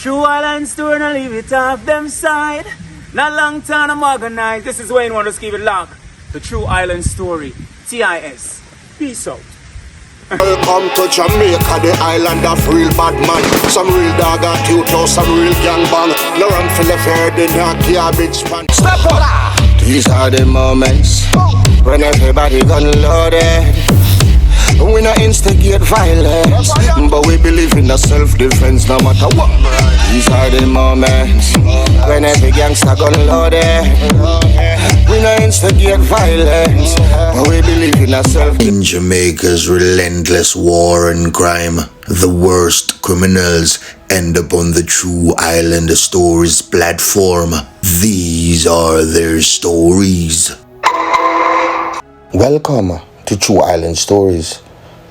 True island story, and leave it off them side. Not long time I'm organized. This is Wayne, want to keep it locked. The True Island Story. TIS. Peace out. Welcome to Jamaica, the island of real bad man. Some real dog at some real gang bang. No run for the fair, the not garbage pan. Step up! These are the moments when everybody gun loaded. We not instigate violence, but we believe in the self-defense no matter what. These are the moments when every gangster gun loaded. We not instigate violence, but we believe in ourselves. In Jamaica's relentless war and crime, the worst criminals end up on the True Island Stories platform. These are their stories. Welcome to True Island Stories.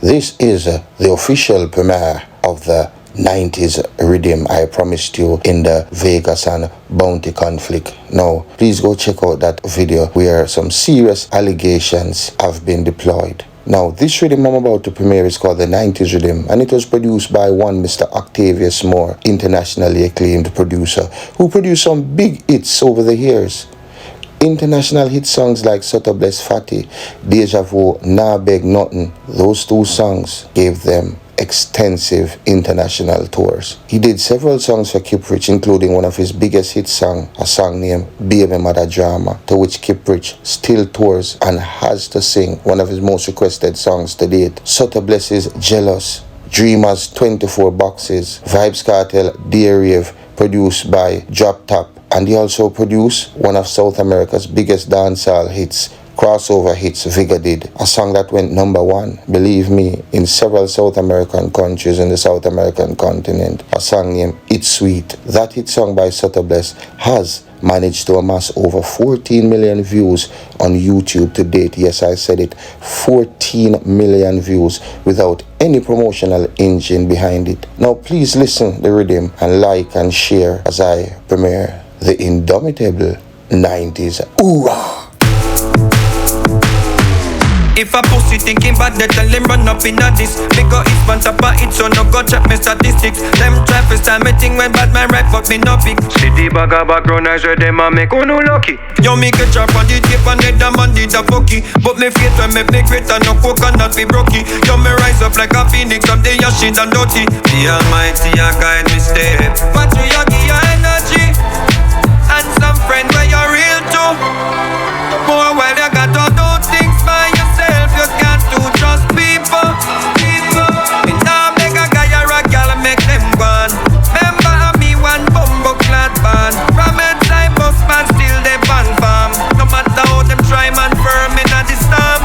This is the official premiere of the 90s rhythm I promised you in the Vegas and Bounty conflict. Now, please go check out that video where some serious allegations have been deployed. Now, this rhythm I'm about to premiere is called the 90s rhythm, and it was produced by one Mr. Octavius Moore, internationally acclaimed producer, who produced some big hits over the years. International hit songs like Sotto Fatty, Deja Vu, Nah Beg Nothing, those two songs gave them extensive international tours. He did several songs for Kiprich, including one of his biggest hit songs, a song named Baby Mother Drama, to which Kiprich still tours and has to sing, one of his most requested songs to date. Sotto is Jealous, Dreamers 24 Boxes, Vybz Kartel, Dear Rave, produced by Drop Top. And he also produced one of South America's biggest dancehall hits, crossover hits Vigor did, a song that went #1, believe me, in several South American countries in the South American continent, a song named It's Sweet. That hit song by Sotto has managed to amass over 14 million views on YouTube to date. Yes, I said it, 14 million views without any promotional engine behind it. Now please listen the rhythm and like and share as I premiere the indomitable 90s. Hoorah! If a pussy thinking bad, they tell him run up in a this. Because it's one top of it, so no go check me statistics. Them try to style me thing when bad man right, but me no pick. City bag a background, I say them a make no lucky. Yo, me get drop on the tape and let them man did a fucky. But me faith when me play great and no coconut be brokey. Yo, me rise up like a phoenix, some day your shit and dirty. The Almighty a guide me step. But you give your energy and some friend where you're real too. More well you got to do things by yourself. You can't do just people. Me nah make a guy or a girl make them gone. Remember me one bumbo clad band. From inside bus man still they ban farm. No matter how them try man firm in a this storm.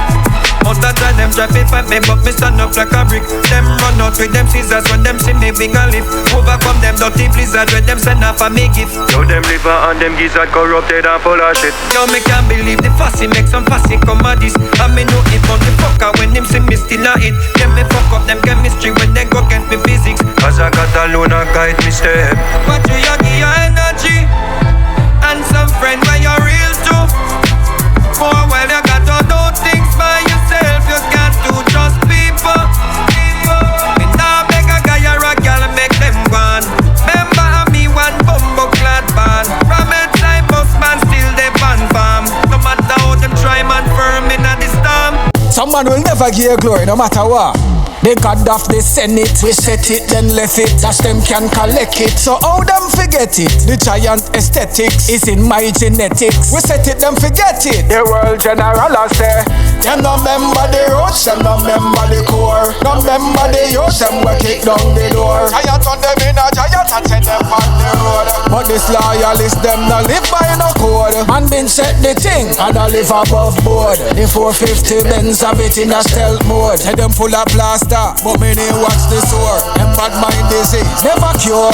Most of the time them try to fight me, but me stand up like a brick. Them run out with them scissors when them see me finger lift. Overcome them dirty blizzard when them send off a me gift. Yo, them liver and them gizzard corrupted and full of shit. Yo, me can't believe the fussy make some fussy come at this. And me know it from the fucker when them see me still a hit. Them me fuck up them chemistry when they go against me physics. Cause I got alone and guide me step. But you give your energy and some friend where you're real too. For a while you got to do things by yourself. You can't do just people. Me nah make a guy or a girl make them gone. Remember me one bumbo clad band. From inside bus man still they ban farm. No matter how them try man firm in a this storm. Someone will never give glory no matter what. They got off, they send it, we set it, then left it. That's them can collect it, so how them forget it? The giant aesthetics is in my genetics. We set it, them forget it. The world general I say, them no member the roots, them no member the core. No member the youth, them we kick down the door. Giant on them in a giant and send them on the road. But this loyalist, them no live by no code. Man been set the thing, and I live above board. The 450 Benz have it in a stealth mode. Say them pull a blaster, but me they watch the sore. Them bad mind disease never cure.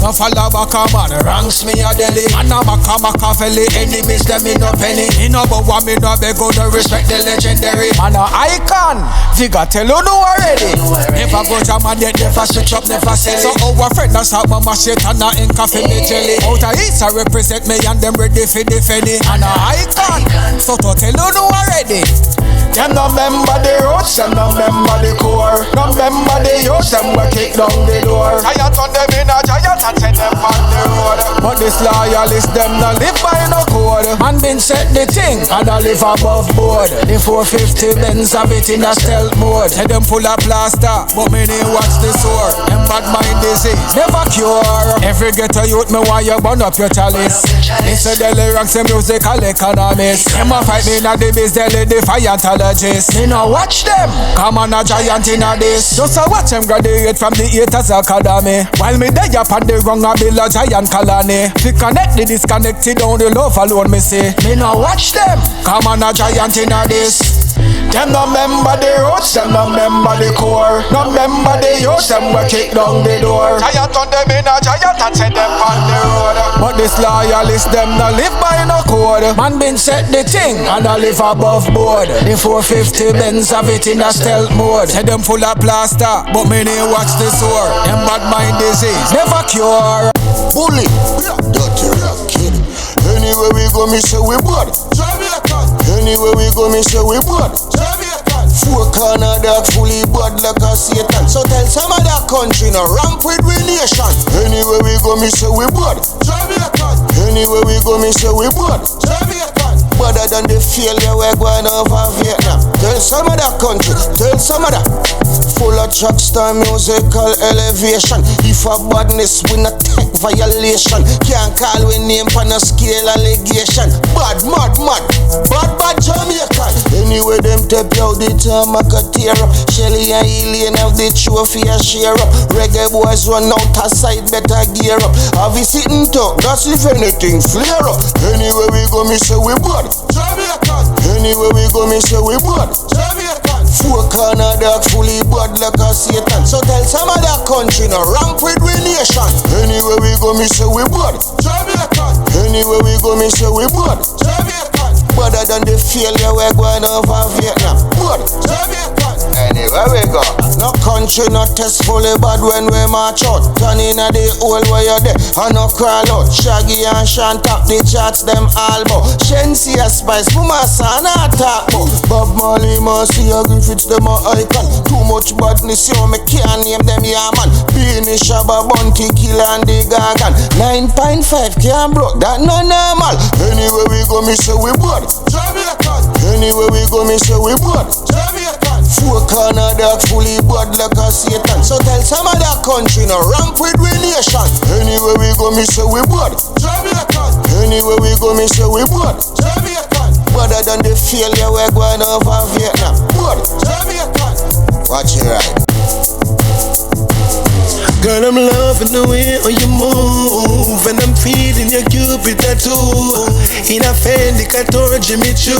No follow back a man, ranks me a deli. And I'm a Machiavelli, enemies them in a penny. In a but one me no beg go to respect the legendary. Man a icon, figure tell you no already. Never go to man yet, never switch up, never sell it. So our friend that's how mama shit and a ink coffee me jelly. Out of east I represent me and them ready for the penny. And a icon, so to tell you no already. Them no member the roots, them no member the core. No member the youth, them we kick down the door. Giant on them in a giant and send them this loyalist, them no live by no code. Man been set the thing, and I live above board. The 450 Benz have it in a stealth mode. Say them full of plaster, but me need watch the sore. Them bad mind disease, never cure. Every ghetto youth me want you burn up your chalice. It's a deli ranks and musical economist. Them a fight me in a the biz deli, the fiatologist. Me no watch them, come on a giant in a this. Just a watch them graduate from the Haters Academy. While me day up on the wrong, I build a giant colony. Fi connect the disconnected, down the love alone me say. Me no watch them, come on a giant in a this. Them no member the roots, them no member the core. No member the youth, them we kick down the door. Giant on them in a giant and send them on the road. But this loyalist, them no live by no code. Man been set the thing, and I live above board. The 450 Benz have it in a stealth mode. Say them full of plaster, but me need watch the sore. Them bad mind disease, never cure. Bully, dirty kid. Anywhere we go, me say we bad. Anywhere we go, me say we bad. Four corner dog fully bad like a Satan. So tell some of that country no ramp with we nation. Anywhere we go, me say we bad. Anywhere we go, me say we bad. Better than the failure we're going over Vietnam. Tell some of that country, tell some of that. Full of trackstar musical elevation. If a badness we not take violation. Can't call we name for no scale allegation. Bad, mad, mad, bad Jamaican. Anyway them tap out the tarmac tear up. Shelly and Elaine have the trophy a share up. Reggae boys run out a side, better gear up. Have we sitting talk, that's if anything flare up. Anywhere we go me say we bad. Anywhere we go me say we bad. Four corner dog fully bad like a Satan. So tell some of that country no ramp with we nation. Anywhere we go me say we bad. Anywhere we go me say we bad. Better than the failure we're going over Vietnam. Bad. Anywhere we go. No country not test fully bad when we march out. Turn in a the hole where you're there and no crawl out. Shaggy and Shan top the charts them all bow. Shensi a spice, Muma Sana talk bout. Bob Marley, Marcy a Griffiths them a icon. Too much badness you me can't name them yeah man. Beanie Shabba Bounty Killer and the Gargan. 9.5 can't broke, that no normal. Anywhere we go me say we bad. Anywhere we go me say we bad. Four corner dog fully bad like a Satan. So tell some of that country no ramp with we nation. Anywhere we go me say we bad. Anywhere we go me say we bad. Better than the failure we're going over Vietnam. Bad. Watch it right. Girl, I'm loving the way you move, and I'm feeling your Cupid tattoo. In a Fendi Couture Jimmy Choo.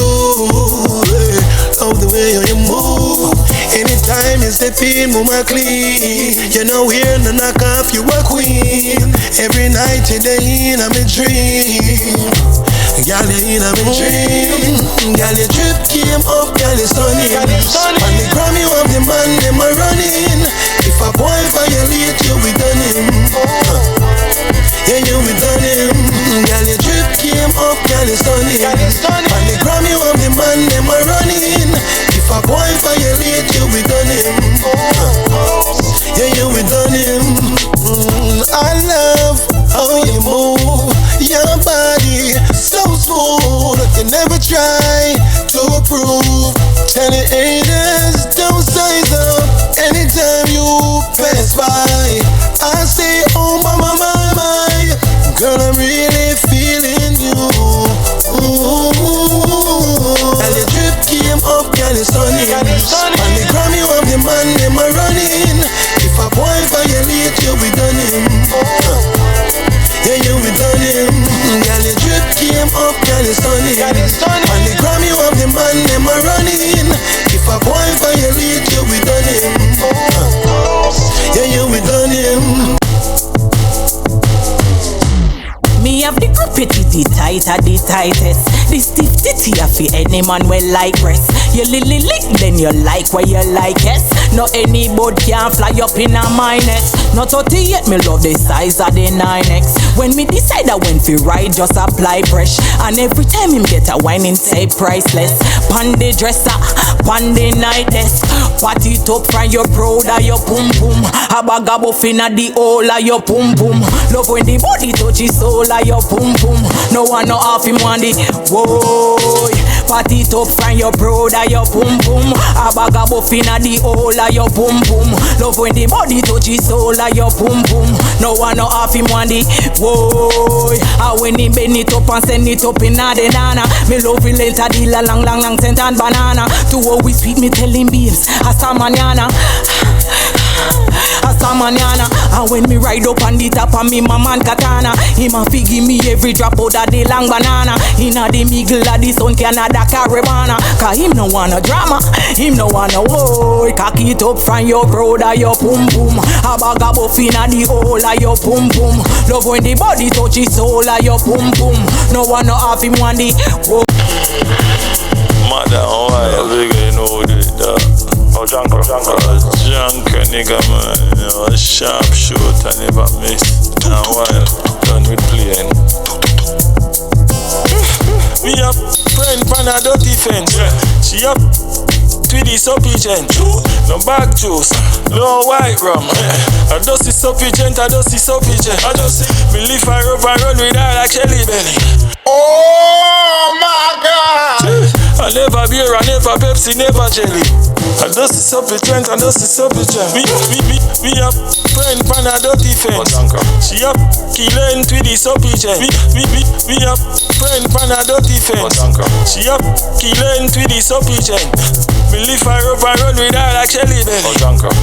Love the way you move. Anytime you step in, move my clean. You know we're no knock off, you a queen. Every night you're in my dream. Girl, you're in my dream. Girl, your drip came up, girl, it's stunning. And the Grammy of the man, them are running. If a boy violate you, we done him. Yeah, you we done him. Girl, your drip came up, girl, it's stunning. And the Grammy of the man, them are running. If a boy violate you, we done him. Yeah, you we done him. I love how you move. Your body so smooth. You never try to prove. Tell the haters don't size up. Anytime you pass by, I say, oh my, my, my, my. Girl, I'm really feeling you. Ooh. And your drip came up, girl, it's sunny. And the Grammy of the man, them are running. If a boy violate you, we done him. Yeah, you we done him. Girl, your drip came up, girl, it's sunny. And the Grammy of the man, them are running. If a boy violate you, we done him. Yeah, you we done him. Me have the gruppity, the tighter, the tightest. The stiff titty of any man well like breast. You lick, then you like where you like, yes. No any boat can fly up in a minus. Not 38, me love the size of the 9X. When me decide I went for ride, just apply fresh. And every time him get a wine, him say priceless. Pan the dresser, pan the night desk. Pat it up from your proud of your pum pum. A bag of buff inna the hole of your pum pum. Love when the body touch his soul like your pum pum. No one no off him want the whoa. Party it up from your proud of your pum pum. A bag of buff inna the hole of your pum pum. Love when the body touch his soul like your pum pum. No one no off him want the whoa. And when he bend it up and send it up inna the nana. Me love will enter the long scent and banana. To always sweet me tell him babes hasta mañana. Hasta mañana. And when me ride up on the top of me man katana, him a fi give me every drop out of the long banana. Inna the middle of the sun Canada caravana. Cause him no wanna drama, him no wanna woe. Cock it up from your road or your pum pum. A bag of buff inna the hole of your pum pum. Love when the body touch his soul of your pum pum. No one no half him want the whoa. Mother, why you big you know that? Oh, junk nigga man, you know, sharp shooter never miss. Now why done with playing? Me up friend pan a dirty fence. She up Tweedy soppy gent. No bag juice, no white rum. A dusty soppy gent, a dusty soppy gent. Me lift her up and run with her like Shelly Belly. Oh my God! I never beer, I never Pepsi, never jelly. I dusty soppy gent, I dusty soppy gent. Me up friend pan a dirty fence. She up killing Tweedy soppy gent. Me up friend pan a dirty fence. She up killing Tweedy soppy gent. Me lift her up and run with her like Shelly Belly.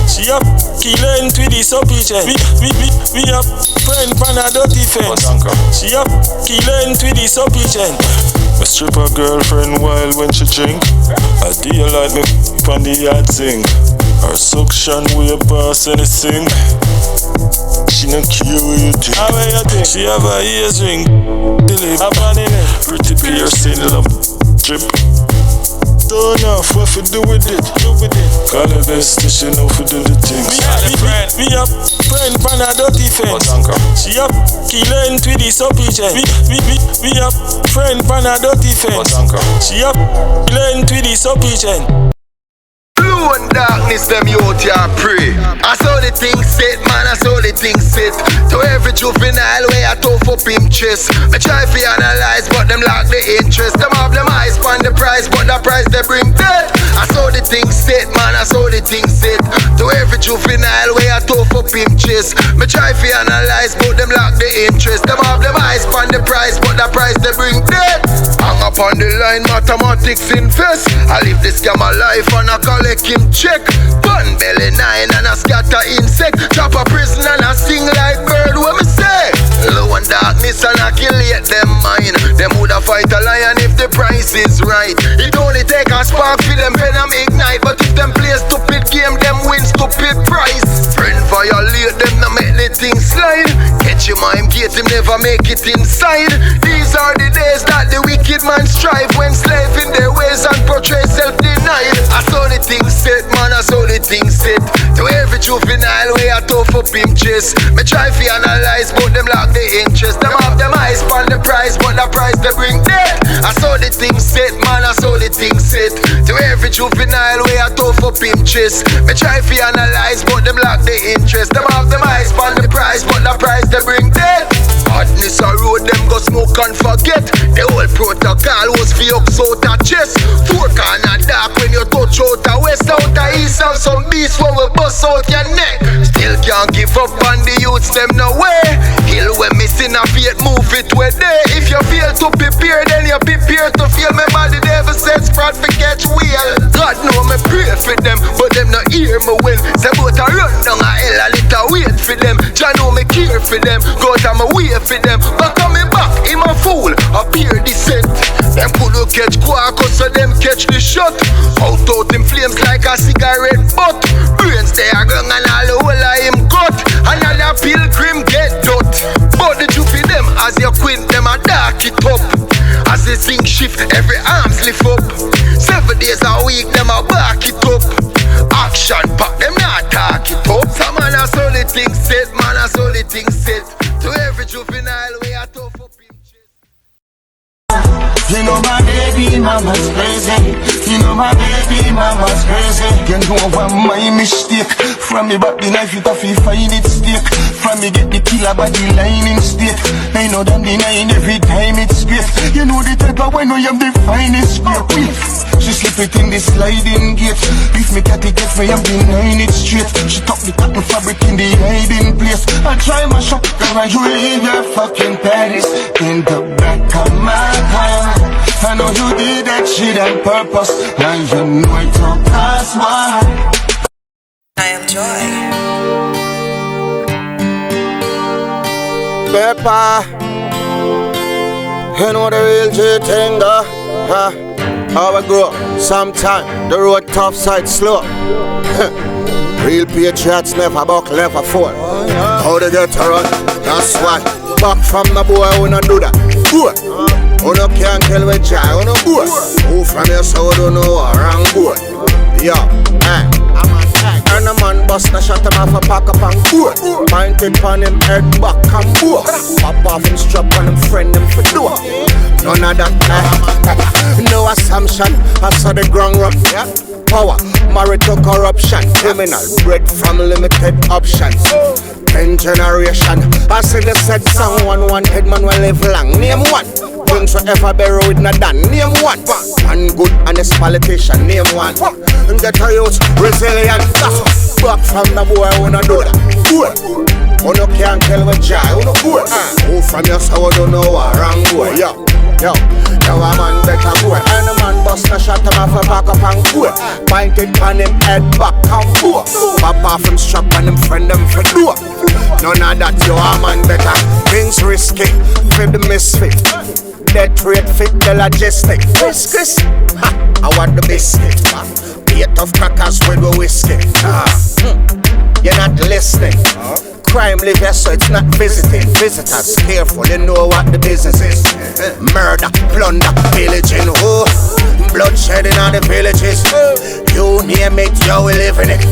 She up killing Tweedy soppy gent. Me up friend pan a dirty fence. She up killing Tweedy soppy gent. Me strip her girlfriend wild when she drink. I deal like me on the yard sing. Her suction way past anything. She no care what you think. She have her ears ring. Pretty piercing love drip. Don't know what to do with it. Call her best she know to do the things. Me up friend pan a dirty fence. She up killing Tweedy soppy gent. Me up friend pan a dirty fence. She up killing Tweedy soppy gent. Blue and darkness, them youth ya pray. I saw the thing set, man, I saw the thing set. To every juvenile way I tough up him chest. Me try to analyze, but them lack the interest. Them have them eyes on the price, but the price they bring dead. I saw the thing set, man, I saw the thing set. To every juvenile way I tough up him chest. Me try to analyze, but them lack the interest. Them have them eyes on the price, but the price they bring dead. Hang up on the line, mathematics invest. I live this scam my life and I collect him check. Bun belly 9 and I scatter insect. Chop a prison and I sing like bird. What me say? Low and darkness and annihilate them mind. Them woulda fight a lion if the price is right. It only take a spark for them pen them ignite. But if them play stupid game, them win stupid price. Friend violate them, no make the thing slide. Catch him, I'm gate him, never make it inside. These are the days that the wicked man strive. When slave in their ways and portray self-denial. I saw the thing set, man, I saw the thing set. To every juvenile way I tough up him chest. Me try to analyze, but them lack the interest. Them have them eyes on the price, but the price they bring dead. I saw the thing set, man, I saw the thing set. To every juvenile way I tough up him chest. Me try to analyze, but them lack the interest. Them have them eyes on the price, but the price they bring dead. Hardness a road, them go smoke and forget. The whole protocol was for your out a chest. Four corner dark when you touch out a west, out a east, and some beast when we bust out your neck. Still can't give up on the youths, them no way. Kill when missing a faith, move it where they. If you fail to prepare, then you prepare to fail. Remember the devil said spread for catch wheel. God know me pray for them, but them no hear me well. Say bout a run down a hell a little wait for them. Jah know me care for them, go down my way for them. But coming back, him a fool, appear decent. Them could catch quark, so them catch the shot. Out in flames like a cigarette butt. Brains they are gone and all the whole of him cut. Another pilgrim get dot. But the truth in them, as you quint them a dark it up. As they sing shift, every arms lift up. 7 days a week, them a back it up. Action pack, them not talk it up. Some man a solid thing set, man a solid thing set. To every juvenile way I tough up him chest. You know my baby mama's crazy. You know my baby mama's crazy. You know over my mistake. From me back the knife it off, you find it stick. From me get the killer body line in state. I know them denying every time it's great. You know the type of when I am the finest great. She slip it in the sliding gate. If me cat it get me, I'm denying it straight. She tuck the cotton fabric in the hiding place. I try my shop, cause you leave your fucking panties in the back of my car. I know you did that shit on purpose. Now you know it don't pass why. I am Joy. Pepper, you know the real J-thing, huh? How we grow up, sometime the road tough side slow. Real patriots never buckle, never fall. How they get to run, that's why. Back from the boy, we not do that. Who no can't kill with joy, who no boy. Who from your soul don't know a wrong boy. Yo, and a man bust a shot him off a pack up and board. Pointed on him head back and board. Pop off him strap on him friend him for door. None of that, no assumption. I saw the ground rock, yeah. Power, married to corruption. Criminal, bred from limited options. 10 generation, I see the said someone one head man will live long. Name one. Wings forever bury with no done. Name one. One good honest politician. Name one. And get a youth resilient. Back from the boy who no do that. Who no can't kill with joy. Who no boy. Who from your soul don't know a wrong boy. Yo, a man better boy. And a man bust a shot him off a back up and boy. Pointed on him head back and boy. Pop off him strap on him friend him for door. None of that, you a man better. Things risky, for the misfit. Death rate fit the logistic. Chris, I want the biscuit. Bait of crackers with the whiskey. You're not listening. Crime live here, so it's not visiting. Visitors, careful, you know what the business is. Murder, plunder, pillaging. Bloodshed in all the villages. You name it, you will live in it.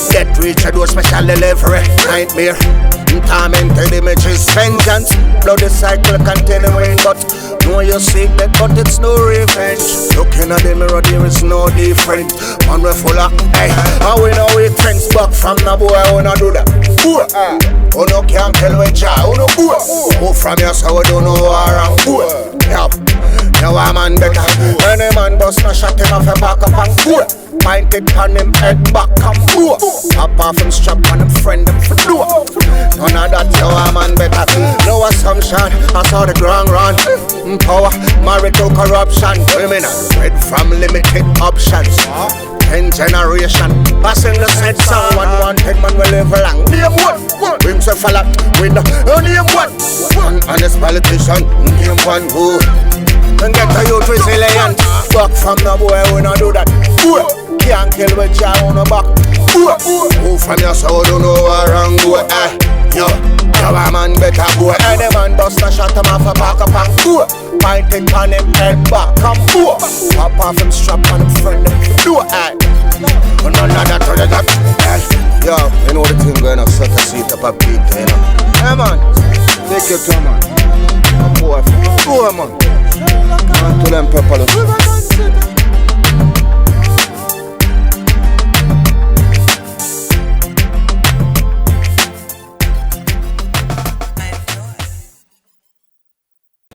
Get rich, I do special delivery. Nightmare, tormented images. Vengeance, bloody cycle continuing. But know you seek that, but it's no revenge. Looking at the mirror, there is no different. Man, we full of, hey, and we know we trends back from the boy, who no do that. Who no can't tell with joy, who no boy. Who from your soul don't know around boy. Yup, now a man better. Any man bust no shot him off a back up and boy. Pointed on him head back and boy. Pop off him strap on him friend him for door. None of that, now a man better. No assumption, I saw the ground run. Power, married to corruption. Criminal, bred from limited options. 10 generation, passing the said someone wanted man will live long. Name one, brings a fella with no name one. One honest politician, name one who. And get a youth resilient. Back from the boy we not do that. Can't kill with joy on the back. Who from your soul don't know a wrong boy. Yo, a man better boy. Any man bust a shot him off a back up and boy. Pointed on him head back and boy. Pop off him strap on him friend him do none of that or that. Yo, you know the thing going on, suck a seat up a beat, you know. Hey man, take your time man. Boy, man. To them pepper.